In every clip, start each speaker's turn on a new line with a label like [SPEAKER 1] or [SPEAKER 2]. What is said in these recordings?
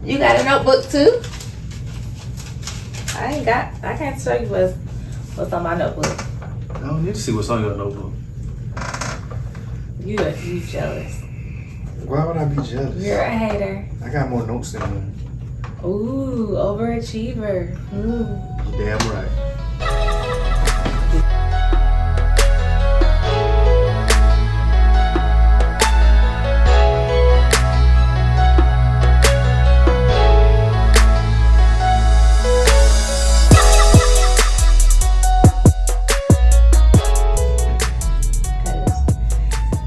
[SPEAKER 1] You got a notebook too? I can't show you what's on my notebook.
[SPEAKER 2] I don't need to see what's on your notebook.
[SPEAKER 1] You jealous.
[SPEAKER 2] Why would I be jealous?
[SPEAKER 1] You're a hater.
[SPEAKER 2] I got more notes than you.
[SPEAKER 1] Ooh, overachiever. Ooh.
[SPEAKER 2] You damn right.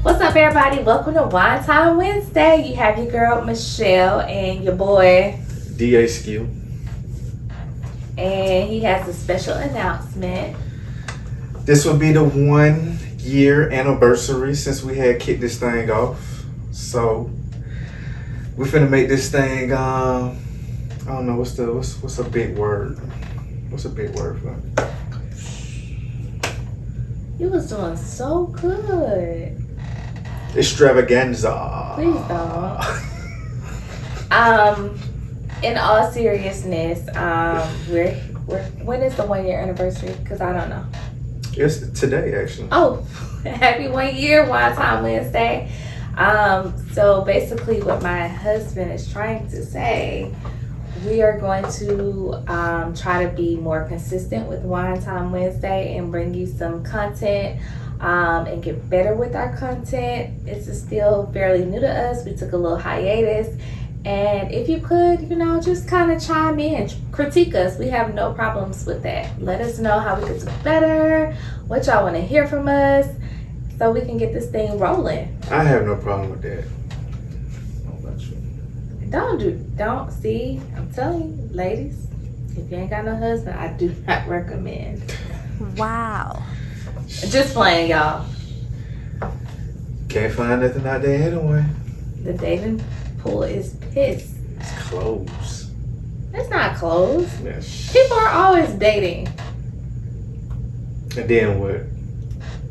[SPEAKER 1] What's up, everybody? Welcome to Wine Time Wednesday. You have your girl Michelle and your boy
[SPEAKER 2] DA Skill.
[SPEAKER 1] and he has a special announcement.
[SPEAKER 2] This will be the 1 year anniversary since we had kicked this thing off. So we're finna make this thing. I don't know what's a big word. What's a big word for it?
[SPEAKER 1] You was doing so good.
[SPEAKER 2] Extravaganza.
[SPEAKER 1] Please don't. In all seriousness, we're when is the 1 year anniversary? Because I don't know.
[SPEAKER 2] It's today, actually.
[SPEAKER 1] Oh, happy 1 year, Wine Time Wednesday. So basically what my husband is trying to say, we are going to try to be more consistent with Wine Time Wednesday and bring you some content and get better with our content. This is still fairly new to us. We took a little hiatus. And if you could, just kind of chime in, critique us. We have no problems with that. Let us know how we could do better, what y'all want to hear from us, so we can get this thing rolling.
[SPEAKER 2] I have no problem with that. How about you?
[SPEAKER 1] Don't see, I'm telling you, ladies, if you ain't got no husband, I do not recommend.
[SPEAKER 3] Wow.
[SPEAKER 1] Just playing, y'all.
[SPEAKER 2] Can't find nothing out there anyway.
[SPEAKER 1] The dating pool is pissed.
[SPEAKER 2] It's closed.
[SPEAKER 1] It's not closed.
[SPEAKER 2] Yes.
[SPEAKER 1] People are always dating.
[SPEAKER 2] And then what?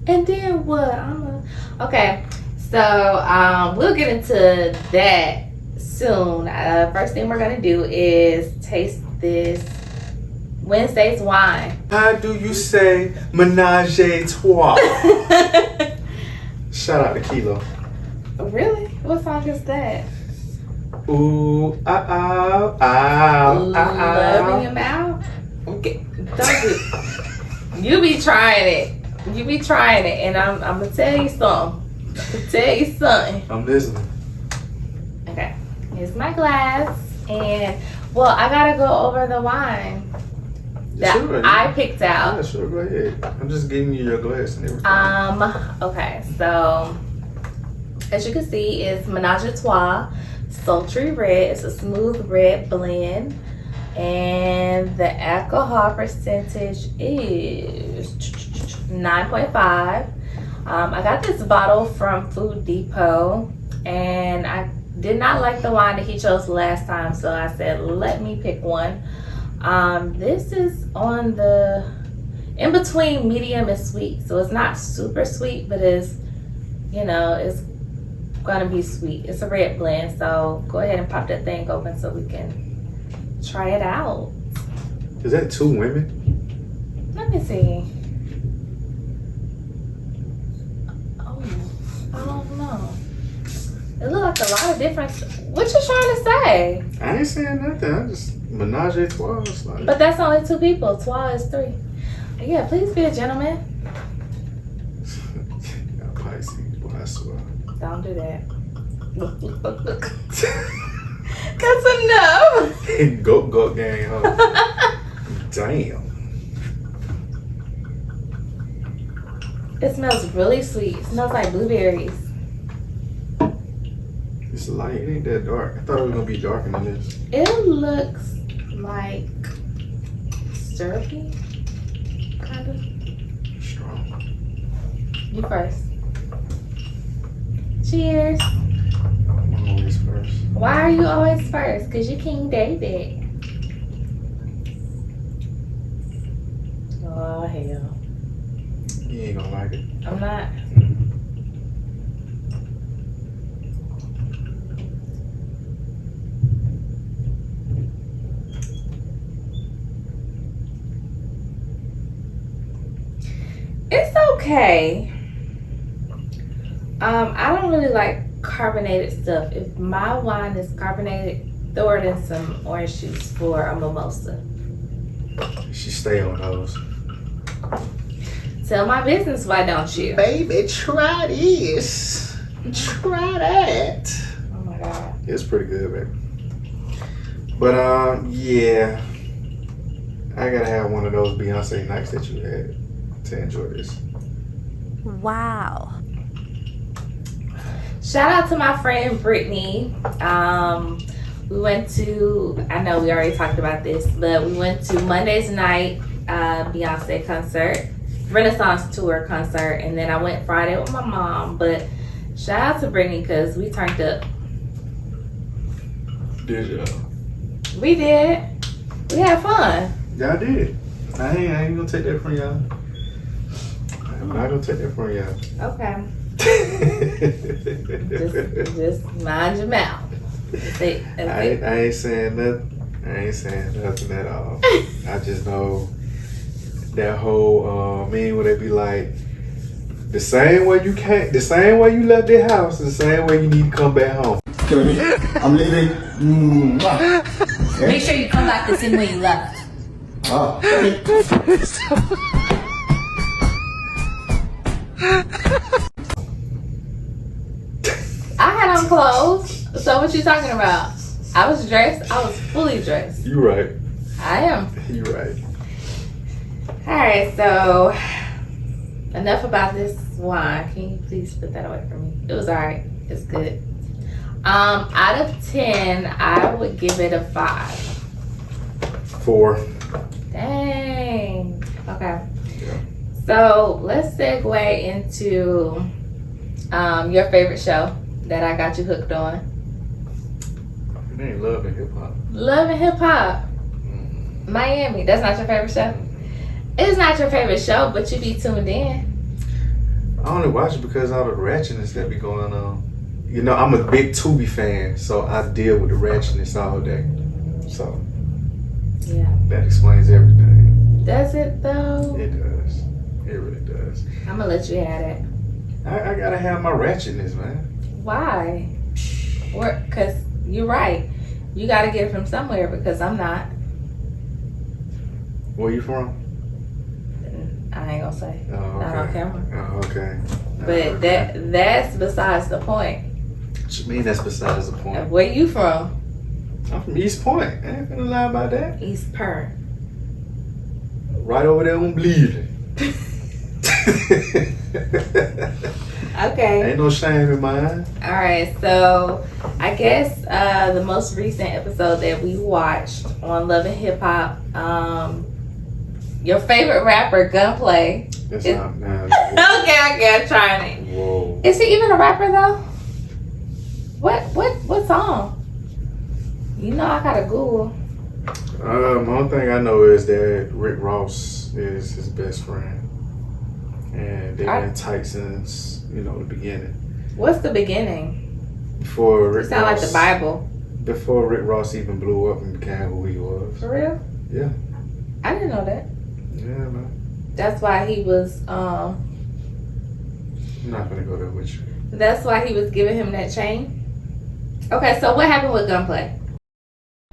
[SPEAKER 1] And then what? Okay, so we'll get into that soon. First thing we're gonna do is taste this Wednesday's wine.
[SPEAKER 2] How do you say menage a trois? Shout out to Kilo.
[SPEAKER 1] Really? What song is that?
[SPEAKER 2] Ooh, ow, ow,
[SPEAKER 1] Love in
[SPEAKER 2] ow.
[SPEAKER 1] your mouth? Okay, don't do. You be trying it. And I'm gonna tell you something.
[SPEAKER 2] I'm listening.
[SPEAKER 1] Okay, here's my glass, and well, I gotta go over the wine that
[SPEAKER 2] Sure,
[SPEAKER 1] I picked out.
[SPEAKER 2] Yeah, sure, go ahead. I'm just giving you your glass and everything.
[SPEAKER 1] Okay, so as you can see, it's Menage a Trois Sultry Red. It's a smooth red blend, and the alcohol percentage is 9.5. I got this bottle from Food Depot, and I did not like the wine that he chose last time, so I said, let me pick one. This is on the in between medium and sweet, so it's not super sweet, but it's it's gonna be sweet. It's a red blend, so go ahead and pop that thing open so we can try it out.
[SPEAKER 2] Is that two women?
[SPEAKER 1] Let me see. Oh, I don't know. It looked like a lot of different. What you trying to say?
[SPEAKER 2] I ain't saying nothing. I just menage a trois. Like,
[SPEAKER 1] But that's only two people. Trois is three. Yeah, please be a gentleman.
[SPEAKER 2] got Pisces, boy, I swear.
[SPEAKER 1] Don't do that. Look. That's enough.
[SPEAKER 2] Goat gang, huh? Damn.
[SPEAKER 1] It smells really sweet. It smells like blueberries.
[SPEAKER 2] It's light. It ain't that dark. I thought it was gonna be darker than this.
[SPEAKER 1] It looks like syrupy, kind of.
[SPEAKER 2] Strong.
[SPEAKER 1] You first. Cheers.
[SPEAKER 2] I'm always first.
[SPEAKER 1] Why are you always first? Because you're King David. Oh, hell.
[SPEAKER 2] You ain't gonna like it.
[SPEAKER 1] I'm not. Okay. I don't really like carbonated stuff. If my wine is carbonated, throw it in some orange juice for a mimosa.
[SPEAKER 2] She stay on those.
[SPEAKER 1] Tell my business, why don't you?
[SPEAKER 2] Baby, try this. Try that.
[SPEAKER 1] Oh my God.
[SPEAKER 2] It's pretty good, baby. But yeah, I gotta have one of those Beyonce nights that you had to enjoy this.
[SPEAKER 3] Wow.
[SPEAKER 1] Shout out to my friend Brittany. We went to, I know we already talked about this, but we went to Monday's night Beyonce concert, Renaissance tour concert, and then I went Friday with my mom. But shout out to Brittany because we turned up.
[SPEAKER 2] Did y'all?
[SPEAKER 1] We did. We had fun.
[SPEAKER 2] Y'all did. I ain't gonna take that from y'all. I'm not gonna take that from y'all.
[SPEAKER 1] Okay. Just mind your mouth.
[SPEAKER 2] I ain't saying nothing. I ain't saying nothing at all. I just know that whole would it be like the same way you came, the same way you left the house, the same way you need to come back home.
[SPEAKER 4] I'm leaving.
[SPEAKER 3] Make sure you come back the same way you left.
[SPEAKER 4] Oh.
[SPEAKER 1] I had on clothes. So what you talking about? I was dressed. I was fully dressed.
[SPEAKER 2] You right.
[SPEAKER 1] I am.
[SPEAKER 2] You right.
[SPEAKER 1] All right. So enough about this wine. Can you please put that away from me? It was all right. It's good. Out of 10, I would give it a 5.
[SPEAKER 2] 4.
[SPEAKER 1] Dang. Okay.
[SPEAKER 2] Yeah.
[SPEAKER 1] So let's segue into your favorite show that I got you hooked on.
[SPEAKER 2] It ain't Love and Hip Hop.
[SPEAKER 1] Love and Hip Hop. Miami. That's not your favorite show? It's not your favorite show, but you be tuned in.
[SPEAKER 2] I only watch it because all the ratchetness that be going on. You know, I'm a big Tubi fan, so I deal with the ratchetness all day. So
[SPEAKER 1] Yeah.
[SPEAKER 2] that explains everything.
[SPEAKER 1] Does it though?
[SPEAKER 2] It does. It really does.
[SPEAKER 1] I'm gonna let you have it.
[SPEAKER 2] I gotta have my ratchetness, man.
[SPEAKER 1] Why? Because you're right. You got to get it from somewhere because I'm not.
[SPEAKER 2] Where you from?
[SPEAKER 1] I ain't gonna say.
[SPEAKER 2] Oh,
[SPEAKER 1] Not on
[SPEAKER 2] okay.
[SPEAKER 1] camera.
[SPEAKER 2] Oh, okay.
[SPEAKER 1] But that's besides the point.
[SPEAKER 2] What you mean that's besides the point?
[SPEAKER 1] Where you from?
[SPEAKER 2] I'm from East Point. I ain't finna lie about that.
[SPEAKER 1] East Per.
[SPEAKER 2] Right over there on Bleeding.
[SPEAKER 1] Okay.
[SPEAKER 2] Ain't no shame in mine.
[SPEAKER 1] All right. So I guess the most recent episode that we watched on Love and Hip Hop, your favorite rapper, Gunplay.
[SPEAKER 2] That's
[SPEAKER 1] It-
[SPEAKER 2] not nah,
[SPEAKER 1] Okay, I'm trying it.
[SPEAKER 2] whoa.
[SPEAKER 1] Is he even a rapper though? What song? You know I gotta Google.
[SPEAKER 2] One thing I know is that Rick Ross is his best friend. And they've been tight since, the beginning.
[SPEAKER 1] What's the beginning?
[SPEAKER 2] Before
[SPEAKER 1] You
[SPEAKER 2] Rick
[SPEAKER 1] sound like
[SPEAKER 2] Ross,
[SPEAKER 1] the Bible.
[SPEAKER 2] Before Rick Ross even blew up and became who he was.
[SPEAKER 1] For real?
[SPEAKER 2] Yeah.
[SPEAKER 1] I didn't know that.
[SPEAKER 2] Yeah, man.
[SPEAKER 1] That's why he was
[SPEAKER 2] I'm not gonna go there with you.
[SPEAKER 1] that's why he was giving him that chain. Okay, so what happened with Gunplay?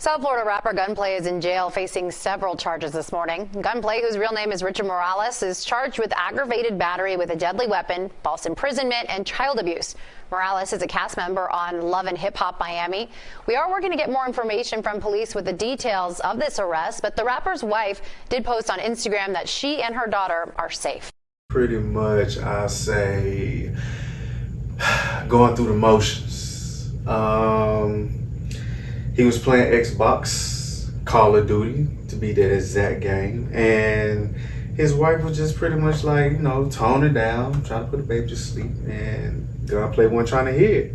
[SPEAKER 5] South Florida rapper Gunplay is in jail facing several charges this morning. Gunplay, whose real name is Richard Morales, is charged with aggravated battery with a deadly weapon, false imprisonment, and child abuse. Morales is a cast member on Love and Hip Hop Miami. We are working to get more information from police with the details of this arrest, but the rapper's wife did post on Instagram that she and her daughter are safe.
[SPEAKER 2] Pretty much, I say, going through the motions. He was playing Xbox, Call of Duty, to be that exact game, and his wife was just pretty much like, tone it down, trying to put the baby to sleep, and Gunplay wasn't trying to hear it.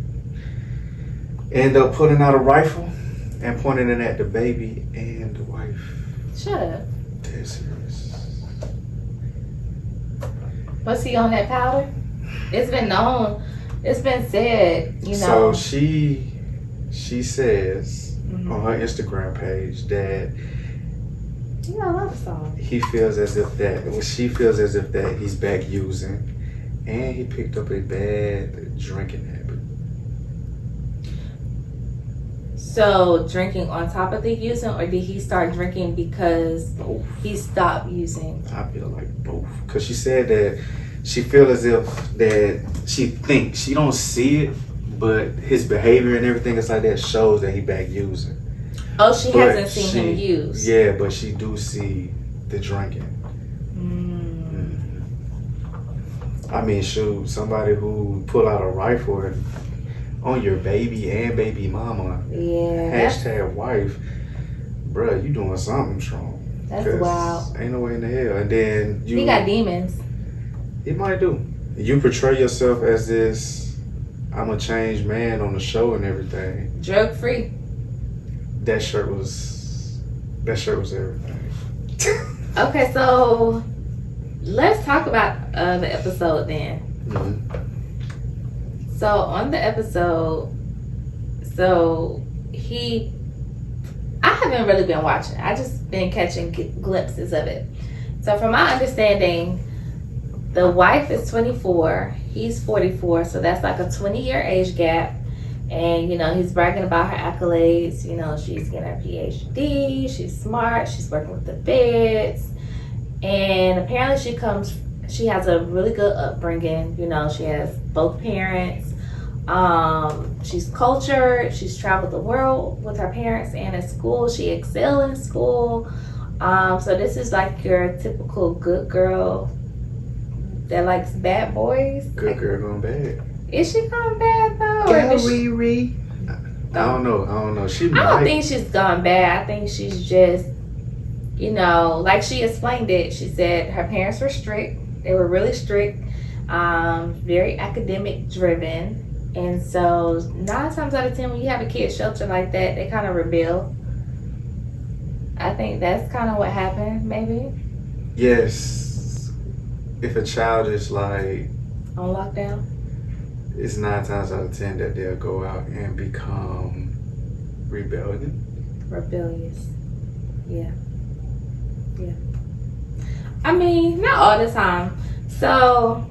[SPEAKER 2] End up pulling out a rifle and pointing it at the baby and the wife.
[SPEAKER 1] Shut up.
[SPEAKER 2] Dead serious.
[SPEAKER 1] Was he on that powder? It's been known. It's been said,
[SPEAKER 2] So she says
[SPEAKER 1] Mhm.
[SPEAKER 2] on her Instagram page that
[SPEAKER 1] You know, I love the song.
[SPEAKER 2] He feels as if that, well, she feels as if that he's back using, and he picked up a bad drinking habit.
[SPEAKER 1] So drinking on top of the using, or did he start drinking because
[SPEAKER 2] Both.
[SPEAKER 1] he stopped using?
[SPEAKER 2] I feel like both, because she said that she feels as if that she thinks she don't see it, but his behavior and everything is like that shows that he back using.
[SPEAKER 1] Oh, she
[SPEAKER 2] But
[SPEAKER 1] hasn't seen him use.
[SPEAKER 2] Yeah, but she do see the drinking. I mean, shoot, somebody who pull out a rifle on your baby and baby mama,
[SPEAKER 1] Yeah.
[SPEAKER 2] hashtag wife, bruh, you doing something strong.
[SPEAKER 1] That's
[SPEAKER 2] 'Cause
[SPEAKER 1] wild.
[SPEAKER 2] Ain't no way in the hell. And then you,
[SPEAKER 1] He got demons.
[SPEAKER 2] he might do. You portray yourself as this, I'm a changed man on the show and everything.
[SPEAKER 1] Drug free.
[SPEAKER 2] That shirt was everything.
[SPEAKER 1] Okay, so let's talk about the episode then.
[SPEAKER 2] Mhm.
[SPEAKER 1] So on the episode, I haven't really been watching. I just been catching glimpses of it. So from my understanding, the wife is 24, he's 44, so that's like a 20-year age gap. And, you know, he's bragging about her accolades. You know, she's getting her PhD, she's smart, she's working with the feds. And apparently she has a really good upbringing. You know, she has both parents. She's cultured. She's traveled the world with her parents and at school. She excelled in school. So this is like your typical good girl that likes bad boys.
[SPEAKER 2] Good girl going bad.
[SPEAKER 1] Is she gone bad though? Or does she-
[SPEAKER 2] I don't know. She
[SPEAKER 1] I
[SPEAKER 2] might.
[SPEAKER 1] don't think she's gone bad. I think she's just, you know, like she explained it. She said her parents were strict. They were really strict, very academic driven. And so 9 times out of 10, when you have a kid shelter like that, they kind of rebel. I think that's kind of what happened, maybe,
[SPEAKER 2] Yes. If a child is like,
[SPEAKER 1] on lockdown.
[SPEAKER 2] it's 9 times out of 10 that they'll go out and become rebellion.
[SPEAKER 1] Rebellious. Yeah. I mean, not all the time. So,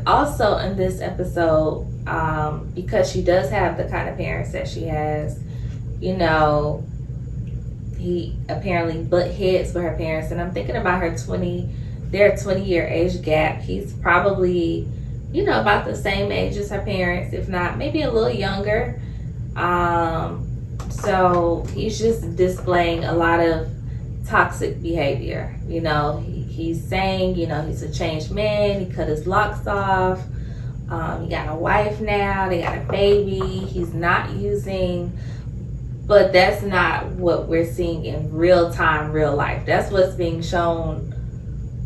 [SPEAKER 1] also in this episode, because she does have the kind of parents that she has, you know, he apparently butt heads with her parents. And I'm thinking about their 20-year age gap. He's probably, you know, about the same age as her parents, if not maybe a little younger. So he's just displaying a lot of toxic behavior. You know, he's saying, you know, he's a changed man. He cut his locks off. He got a wife now. They got a baby. He's not using. But that's not what we're seeing in real time, real life. That's what's being shown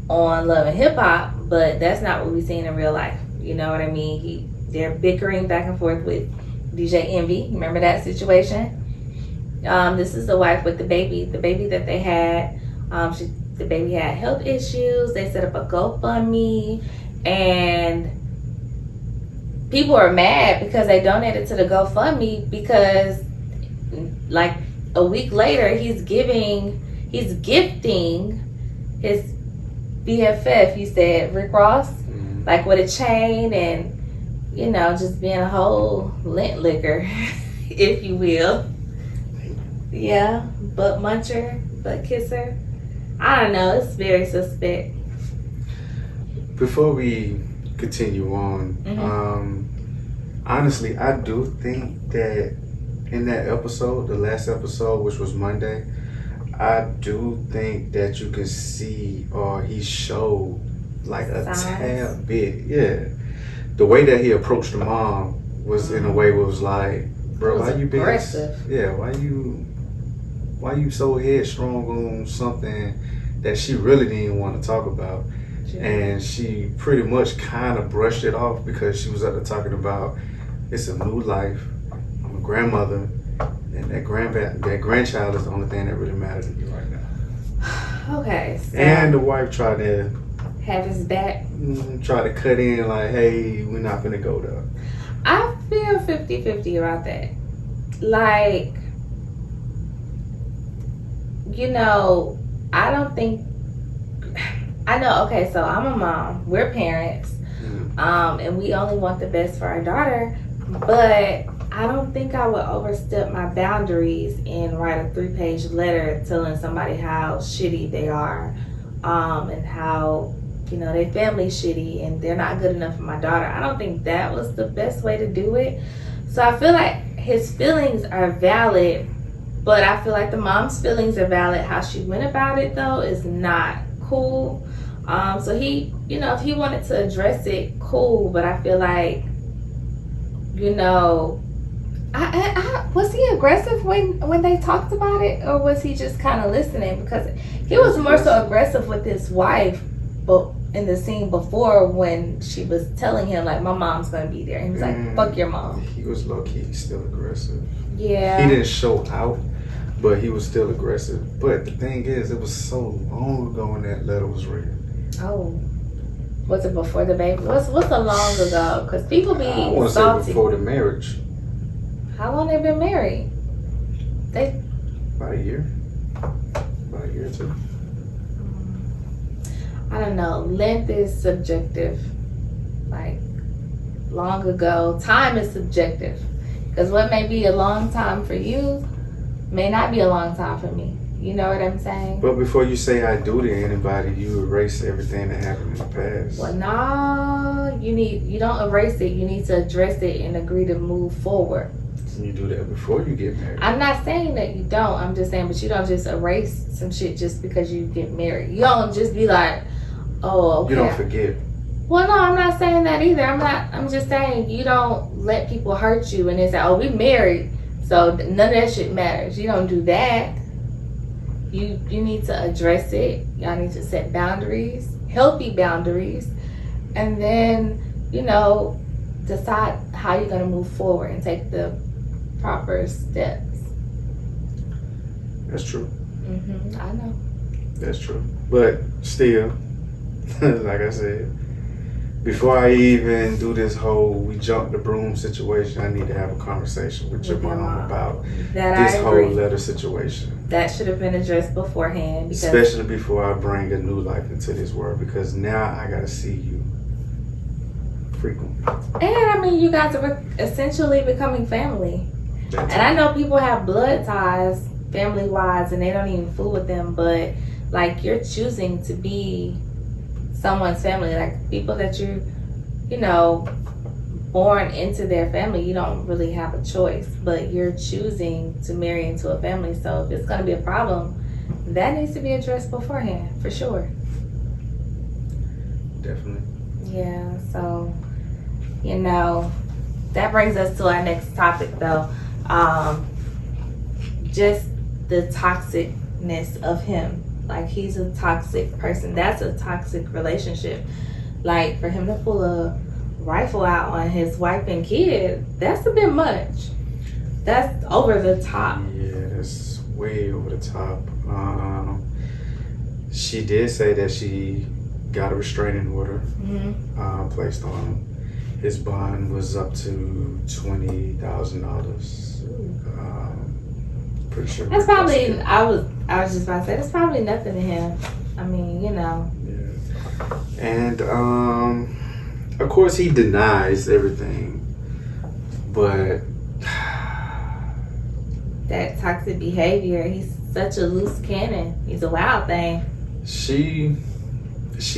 [SPEAKER 1] on Love and Hip Hop, but that's not what we're seeing in real life. You know what I mean? They're bickering back and forth with DJ Envy. Remember that situation? This is the wife with the baby that they had. The baby had health issues. They set up a GoFundMe, and people are mad because they donated to the GoFundMe, because like a week later he's gifting his BFF, he said, Rick Ross, like with a chain, and you know, just being a whole lint licker, if you will. Yeah, butt muncher, butt kisser. I don't know, it's very suspect.
[SPEAKER 2] Before we continue on, honestly, I do think that in that episode, the last episode, which was Monday, I do think that you can see, or he showed like a
[SPEAKER 1] Signs.
[SPEAKER 2] tad bit, yeah. The way that he approached the mom was in a way where it was like, bro,
[SPEAKER 1] It was
[SPEAKER 2] why you being,
[SPEAKER 1] aggressive.
[SPEAKER 2] yeah, why you so headstrong on something that she really didn't want to talk about? And she pretty much kind of brushed it off because she was up there talking about, it's a new life, I'm a grandmother, and that grandchild is the only thing that really matters to me right now.
[SPEAKER 1] Okay, so
[SPEAKER 2] And the wife tried to
[SPEAKER 1] have his back.
[SPEAKER 2] try to cut in like, hey, we're not gonna go there.
[SPEAKER 1] I feel 50-50 about that. Like, you know, I don't think. I know. Okay, so I'm a mom. We're parents, and we only want the best for our daughter. But I don't think I would overstep my boundaries and write a 3-page letter telling somebody how shitty they are, and how their family's shitty and they're not good enough for my daughter. I don't think that was the best way to do it. So I feel like his feelings are valid, but I feel like the mom's feelings are valid. How she went about it though is not cool. So he, if he wanted to address it, cool. But I feel like, was he aggressive when they talked about it, or was he just kind of listening? Because he was more so aggressive with his wife, but in the scene before when she was telling him like, my mom's gonna be there, he was like, fuck your mom.
[SPEAKER 2] He was low-key still aggressive.
[SPEAKER 1] Yeah,
[SPEAKER 2] he didn't show out, but he was still aggressive. But the thing is, it was so long ago when that letter was written.
[SPEAKER 1] Oh, was it before the baby? What's so long ago? Because people be
[SPEAKER 2] I want to say
[SPEAKER 1] salty.
[SPEAKER 2] before the marriage.
[SPEAKER 1] How long they been married?
[SPEAKER 2] About a year or two.
[SPEAKER 1] I don't know. Length is subjective. Like, long ago. Time is subjective. Because what may be a long time for you may not be a long time for me. You know what I'm saying?
[SPEAKER 2] But before you say I do to anybody, you erase everything that happened in the past.
[SPEAKER 1] Well, no. You don't erase it. You need to address it and agree to move forward.
[SPEAKER 2] You do that before you get married.
[SPEAKER 1] I'm not saying that you don't. I'm just saying, but you don't just erase some shit just because you get married. You don't just be like, oh, okay.
[SPEAKER 2] You don't forget.
[SPEAKER 1] Well, no, I'm not saying that either. I'm just saying you don't let people hurt you and then say, oh, we married, so none of that shit matters. You don't do that. You need to address it. Y'all need to set boundaries, healthy boundaries, and then, decide how you're going to move forward and take the proper steps.
[SPEAKER 2] That's true.
[SPEAKER 1] I know.
[SPEAKER 2] That's true. But still, like I said, before I even do this whole we jump the broom situation, I need to have a conversation with your mom about this whole letter situation.
[SPEAKER 1] That should have been addressed beforehand. Because
[SPEAKER 2] especially before I bring a new life into this world, because now I got to see you frequently.
[SPEAKER 1] And you guys are essentially becoming family. And I know people have blood ties, family-wise, and they don't even fool with them, but like you're choosing to be someone's family, like people that you're, born into their family. You don't really have a choice, but you're choosing to marry into a family. So if it's going to be a problem, that needs to be addressed beforehand, for sure.
[SPEAKER 2] Definitely.
[SPEAKER 1] Yeah, so, that brings us to our next topic, though. Just the toxicness of him. Like, he's a toxic person. That's a toxic relationship. Like, for him to pull a rifle out on his wife and kid, that's a bit much. That's over the top.
[SPEAKER 2] Yeah, that's way over the top. She did say that she got a restraining order placed on him. His bond was up to $20,000. Pretty sure.
[SPEAKER 1] That's probably. I was just about to say that's probably nothing to him.
[SPEAKER 2] Yeah. And of course he denies everything, but
[SPEAKER 1] that toxic behavior. He's such a loose cannon. He's a wild thing.
[SPEAKER 2] She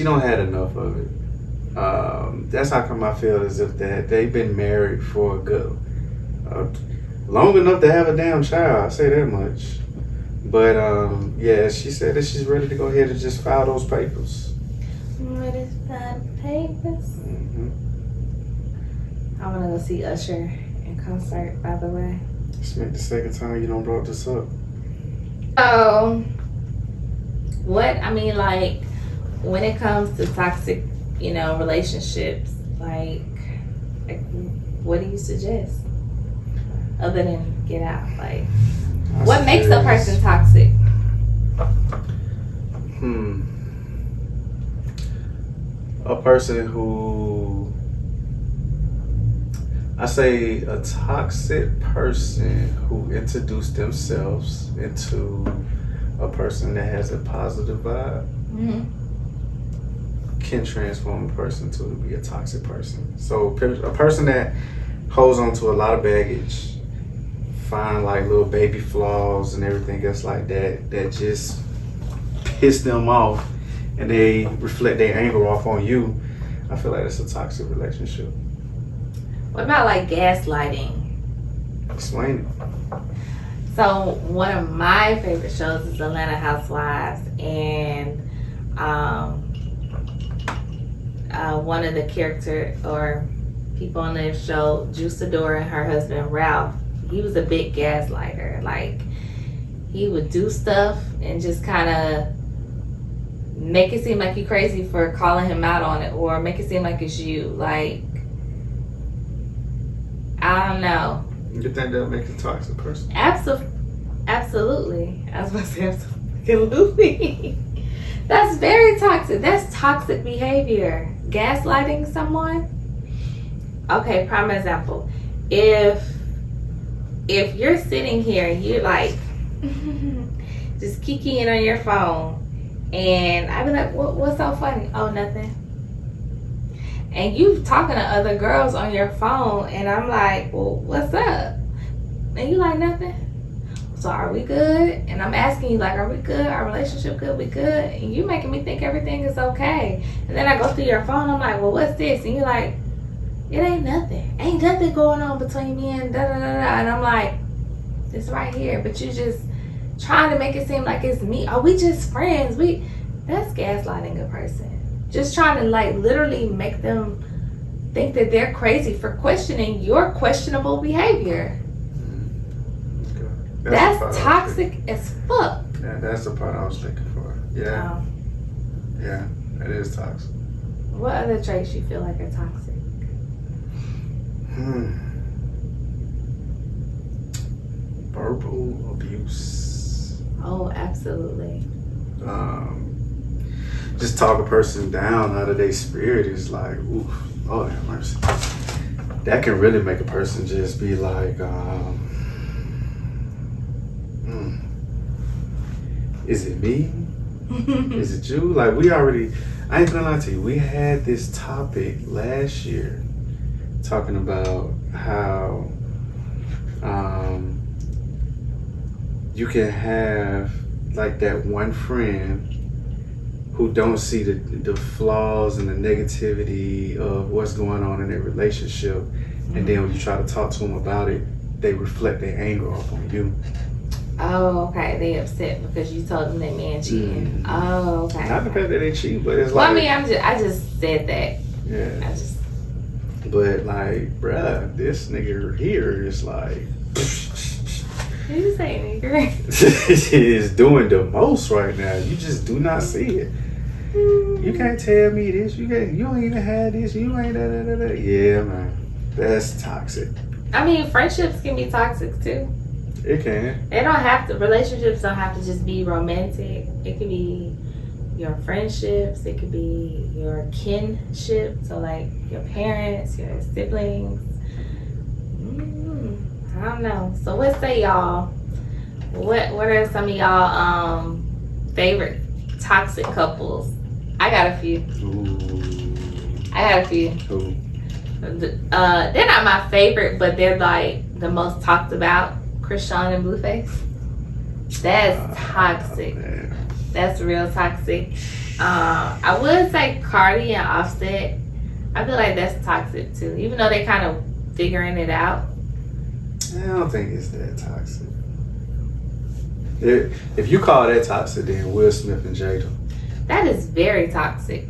[SPEAKER 2] don't had enough of it. That's how come I feel as if that they've been married for a good long enough to have a damn child. I say that much. But yeah, she said that she's ready to go ahead and just file those papers.
[SPEAKER 1] Ready to file the papers? I want to go see Usher in concert, by the way.
[SPEAKER 2] This make the second time you don't brought this up.
[SPEAKER 1] So, when it comes to toxic, relationships, like what do you suggest? Other than get out, like, what makes a person toxic?
[SPEAKER 2] A person who, I say a toxic person who introduced themselves into a person that has a positive vibe can transform a person to be a toxic person. So a person that holds on to a lot of baggage, find like little baby flaws and everything else like that, that just piss them off and they reflect their anger off on you, I feel like it's a toxic relationship.
[SPEAKER 1] What about like gaslighting?
[SPEAKER 2] Explain it.
[SPEAKER 1] So one of my favorite shows is Atlanta Housewives, and one of the character or people on the show, Juicidora and her husband Ralph, he was a big gaslighter. Like, he would do stuff and just kind of make it seem like you're crazy for calling him out on it, or make it seem like it's you. Like, I don't know.
[SPEAKER 2] You think that makes a toxic person?
[SPEAKER 1] Absolutely. I was about to say absolutely. That's very toxic. That's toxic behavior. Gaslighting someone. Okay, prime example. If you're sitting here and you're like just kikiing on your phone, and I'd be like, what's so funny? Oh, nothing. And you talking to other girls on your phone, and I'm like, well, what's up? And you like, nothing. So are we good? And I'm asking you, like, are we good? Our relationship good? We good? And you making me think everything is okay. And then I go through your phone, I'm like, well, what's this? And you're like, it ain't nothing. Ain't nothing going on between me and da-da-da-da. And I'm like, it's right here. But you just trying to make it seem like it's me. Are we just friends? That's gaslighting a person. Just trying to, like, literally make them think that they're crazy for questioning your questionable behavior. That's toxic as fuck.
[SPEAKER 2] Yeah, that's the part I was thinking for. Yeah. Yeah, it is toxic.
[SPEAKER 1] What other traits you feel like are toxic?
[SPEAKER 2] Verbal abuse.
[SPEAKER 1] Oh, absolutely.
[SPEAKER 2] Just talk a person down out of their spirit is like, oof, oh, have mercy. That can really make a person just be like, is it me? Is it you? Like, I ain't gonna lie to you, we had this topic last year talking about how you can have like that one friend who don't see the flaws and the negativity of what's going on in their relationship, and then when you try to talk to them about it, they reflect their anger off on you.
[SPEAKER 1] Oh, okay. They upset because you told them that man cheating. Oh, okay.
[SPEAKER 2] Not the fact that they cheat, but it's
[SPEAKER 1] well,
[SPEAKER 2] like.
[SPEAKER 1] I mean, I just said that.
[SPEAKER 2] Yeah.
[SPEAKER 1] But
[SPEAKER 2] like, bruh, this nigga here is like.
[SPEAKER 1] What you say, nigga?
[SPEAKER 2] is doing the most right now. You just do not see it. You can't tell me this. You don't even have this. You ain't da. Yeah, man. That's toxic.
[SPEAKER 1] I mean, friendships can be toxic too.
[SPEAKER 2] It can.
[SPEAKER 1] Relationships don't have to just be romantic. It could be your friendships. It could be your kinship. So like your parents, your siblings. I don't know. So what say y'all? What are some of y'all favorite toxic couples? I got a few.
[SPEAKER 2] Ooh. Ooh.
[SPEAKER 1] They're not my favorite, but they're like the most talked about. Chrisean and Blueface. That's toxic. That's real toxic. I would say Cardi and Offset. I feel like that's toxic too, even though they kind of figuring it out.
[SPEAKER 2] I don't think it's that toxic. If you call that toxic, then Will Smith and Jada.
[SPEAKER 1] That is very toxic.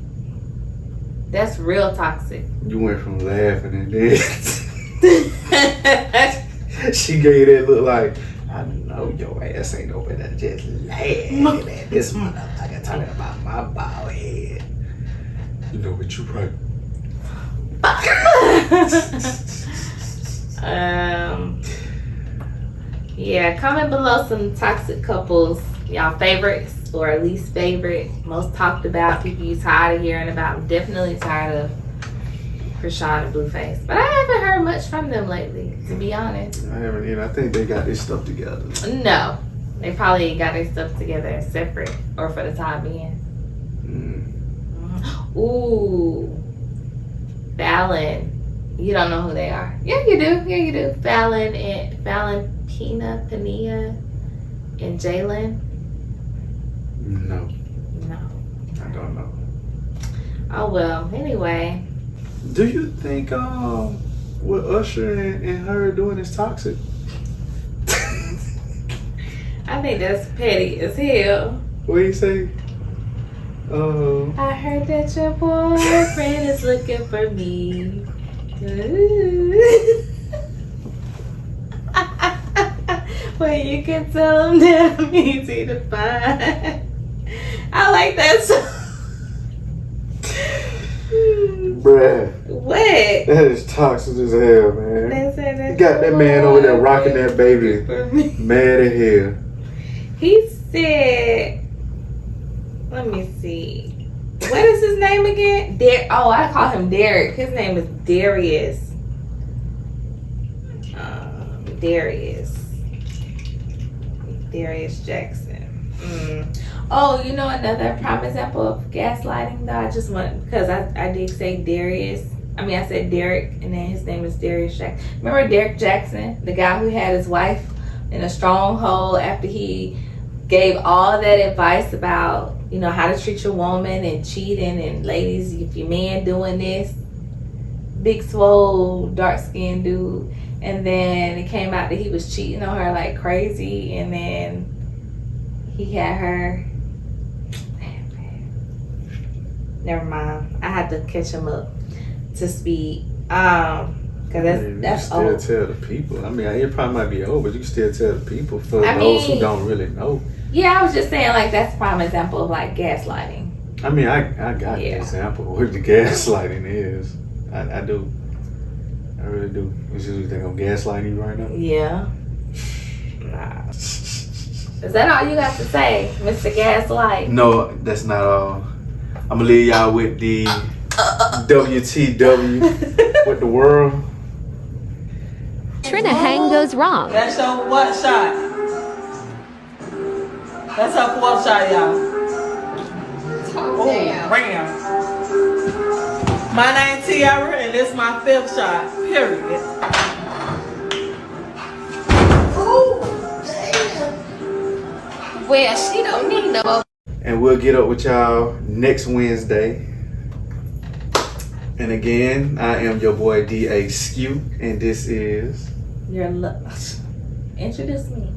[SPEAKER 1] That's real toxic.
[SPEAKER 2] You went from laughing and then she gave that look like, I know your ass ain't over there just laughing at this motherfucker talking about my bald head. You know what, you right.
[SPEAKER 1] Yeah, comment below some toxic couples, y'all favorites or least favorite, most talked about, people you tired of hearing about. I'm definitely tired of Chrisean and Blueface, but I haven't heard much from them lately, to be honest.
[SPEAKER 2] I haven't either. I think they got this stuff together.
[SPEAKER 1] No, They probably got their stuff together separate or for the time being. Ooh. Fallon. You don't know who they are. Yeah, you do. Yeah, you do. Fallon, Pena, and Jalen.
[SPEAKER 2] No,
[SPEAKER 1] No.
[SPEAKER 2] I don't know.
[SPEAKER 1] Oh well. Anyway.
[SPEAKER 2] Do you think what Usher and her doing is toxic?
[SPEAKER 1] I think that's petty as hell.
[SPEAKER 2] What do you say?
[SPEAKER 1] I heard that your boyfriend is looking for me. Ooh. Well, you can tell him that I'm easy to find. I like that song.
[SPEAKER 2] Bruh,
[SPEAKER 1] What?
[SPEAKER 2] that is toxic as hell, man.
[SPEAKER 1] They said that
[SPEAKER 2] You got that
[SPEAKER 1] your
[SPEAKER 2] man over there rocking that baby,
[SPEAKER 1] boyfriend for me.
[SPEAKER 2] mad at hell.
[SPEAKER 1] He said, let me see. What is his name again? I call him Derek. His name is Darius. Darius Jackson. Oh, you know another prime example of gaslighting though? I just want, because I did say Darius. I mean, I said Derek, and then his name is Darius Jackson. Remember Derek Jackson, the guy who had his wife in a stronghold after he gave all that advice about, you know, how to treat your woman and cheating, and ladies, if your man doing this, big swole, dark skinned dude, and then it came out that he was cheating on her like crazy, and then he had her. Never mind. I had to catch him up to speed. Cause that's
[SPEAKER 2] you
[SPEAKER 1] old.
[SPEAKER 2] still tell the people. I mean, it probably might be old, but you can still tell the people for
[SPEAKER 1] I
[SPEAKER 2] those who
[SPEAKER 1] mean-
[SPEAKER 2] don't really know.
[SPEAKER 1] Yeah, I was just saying like that's a prime example of like gaslighting.
[SPEAKER 2] I mean, I got
[SPEAKER 1] Yeah.
[SPEAKER 2] an example of what the gaslighting is. I do. I really do. You think I'm gaslighting you right now?
[SPEAKER 1] Yeah. Nah. Is that all you got to say, Mr. Gaslight?
[SPEAKER 2] No, that's not all. I'm gonna leave y'all with the WTW with the world.
[SPEAKER 3] Trinahang goes wrong.
[SPEAKER 6] That's your what shot? That's her fourth shot, y'all. Oh, damn. My name Tiara, and this my fifth shot. Period.
[SPEAKER 1] Well, she don't need no.
[SPEAKER 2] And we'll get up with y'all next Wednesday. And again, I am your boy D.A. Skew, and this is...
[SPEAKER 1] Your introduce me.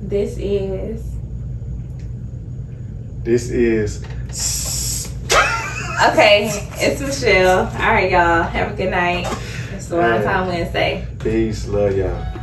[SPEAKER 1] This is. Okay, it's Michelle. All right, y'all. Have a good night. It's the Wrong Time Wednesday.
[SPEAKER 2] Peace, love y'all.